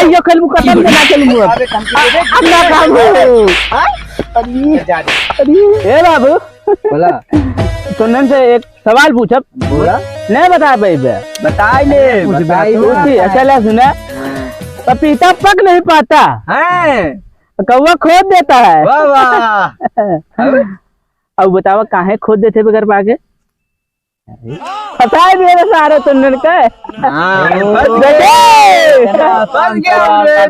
ये खेल खत्म ना खेलूं अपना काम हो। ए बाबू बोला तुमने से एक सवाल पूछा बोला नहीं बता पाई बताई ले बताई चला सुना पपीता पक नहीं पाता है कौवा खोद देता है। वाह वाह अब बतावा काहे खोद देते बगैर पाके पता है मेरे सारे तुमने का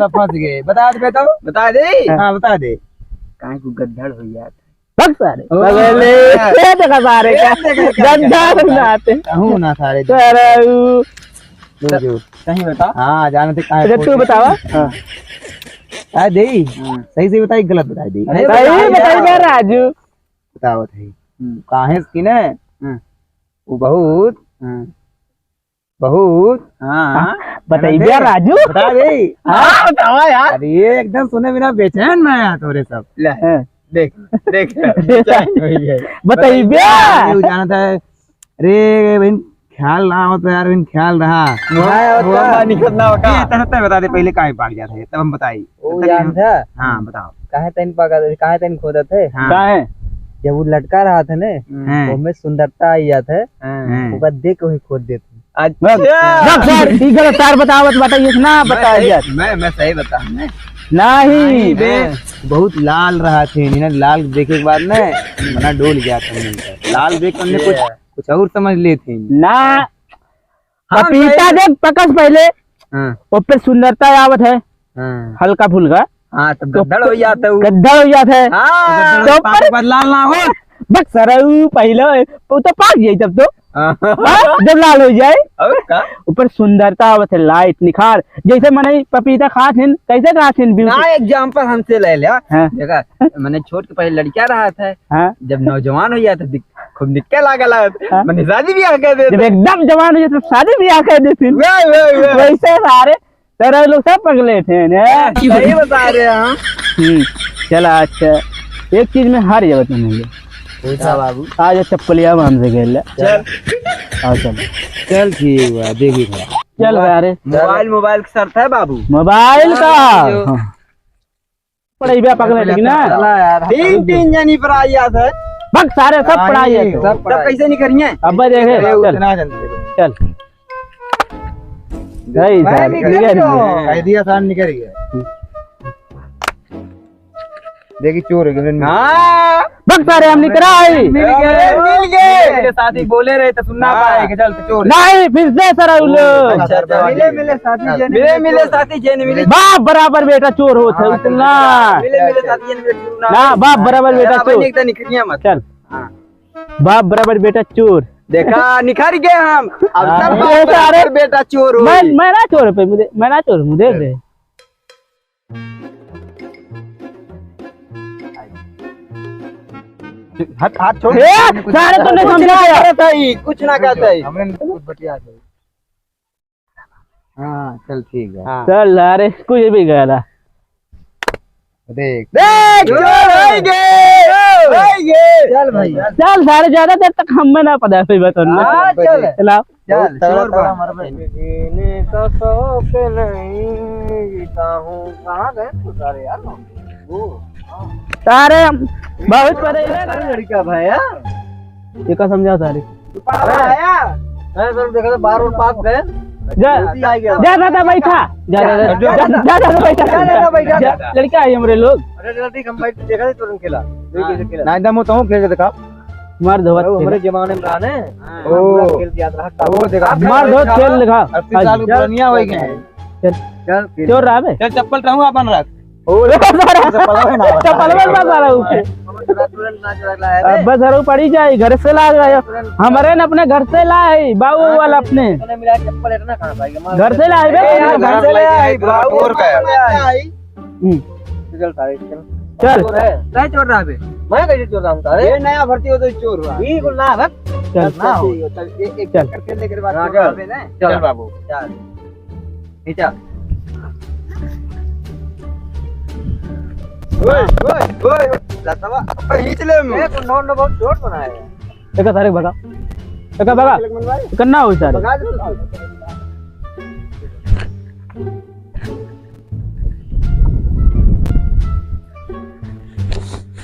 फंस गए बता दे तो बता दे हाँ बता दे काहे को गद्दड़ हो गया बक सारे देखा सारे का गद्दार बनाते हूं ना सारे सही बता हाँ जानते काहे तू बतावा हाँ दे सही से बताई गलत बता दी सही बताइए राजू बताओ सही काहे की ना वो बहुत बहुत हाँ बताइए राजू बता दे हाँ बतावा यार अरे ये एकदम सुने बिना बेचैन मैं आया तोरे सब देख देख बताइए जाना था अरे बहन ख्याल रहा हो तो यार बहन ख्याल रहा निकलना होगा बता दे पहले काहे पाग जाते हैं तब हम बताई वो जान था हाँ बताओ काहे तैन पागा काहे तैन खोदा थे काहे जब वो लटका रहा था ने वो में सुंदरता आई जात है वो देख वही खोद देते अच्छा तार बतावत बताइए ना बताइए मैं सही बता नहीं बहुत लाल रहा थे लाल देखे के बाद ना मना डोल गया था लाल देख हमने कुछ और समझ लिए थे ना पपीता देख पकस पहले वो पे सुंदरता आवत है हल्का फुल्का हाँ तब गद्दड़ हो जाता है गद्दड़ हो जाता है तो पर लाल ना हो बस सरऊ पहले वो तो पाक जाए तब तो जब लाल हो जाए ऊपर सुंदरता आवत है लाइट निखार जैसे मैंने पपीता खात हैं कैसे खात हैं ना एग्जांपल हमसे ले लिया देखा मैंने छोट के पहले लड़किया रहा था जब नौजवान हो जाता खूब निकल लगा मैंने शादी भी आकर दे जब एकदम जवान हो जाए तो शादी भी आकर देती वैसे सारे तेरे लोग सब पगले थे सही बता रहे हैं चला अच्छा एक चीज में हार जाओ तुम्हें बाबू आज चप्पलिया हमसे खेल चल आओ चल चल ठीक है देखी चल यार मोबाइल की शर्त है बाबू मोबाइल का पढ़ाई भी पकड़े लेकिन ना तीन जनी पर आ जाता है बक सारे सब पढ़ाई है सब कैसे नहीं करिए अब देखे चल दिया साल निकल गया देखी चोर है बक सारे हम निकल आए मिल गए साथी बोले रहे तो सुनना पाएगा चल चोर नहीं फिर से सर मिले साथी जन मिले बाप बराबर बेटा चोर हो उतना मिले साथी जन ना बाप बराबर बेटा चोर निकलिए मत चल बाप बराबर बेटा चोर देखा निखर गए हम अब सारे बेटा चोर हो मैं ना चोर पे मुझे मैं ना चोर मुझे दे हाथ छोड़ सारे तो नहीं समझा कुछ ना कहता है हमने कुछ बतिया हाँ चल ठीक है चल अरे कुछ भी गया देख देख चोर हो गए चल भाई चल सारे ज्यादा देर तक हमें ना पता फिर बताओ चल चलाओ चल चोर जीने का शौक नहीं जीता हूँ कहाँ गए तो सारे यार वो सारे बहुत परे लड़का भाई ये का समझा सारे आया मैं सर देखा तो बाहर और पास गए जा दादा बैठा बैठा लड़का है हमारे लोग अरे जल्दी हम बैठ देखा थे तुरंत खेला कैसे खेला ना एकदम तो खेल के दिखा मार दो हमारे जमाने में आने ओ खेल दिया था वो देखा मार दो खेल दिखा 80 साल की पुरानिया हो गए चल चोर रहा है चल चप्पल रहूं अपन रख चप्पल में सारा ऊपर बस हरो पड़ी जाए घर से ला गया हमारे ने अपने घर से लाए बाबू वाला अपने घर से लाए घर से ले आई चल चल चोर रहा है मैं कैसे चोर रहा हूं ये नया भर्ती हो तो चोर हुआ ई बोल ना चल ना चल एक चक्कर खेलने के बाद चल बाबू चल नीचे ओए ओए लतवा निचले में को नॉन बहुत शॉट बनाया है देखा सारे भगा देखा भगा करना हो सारे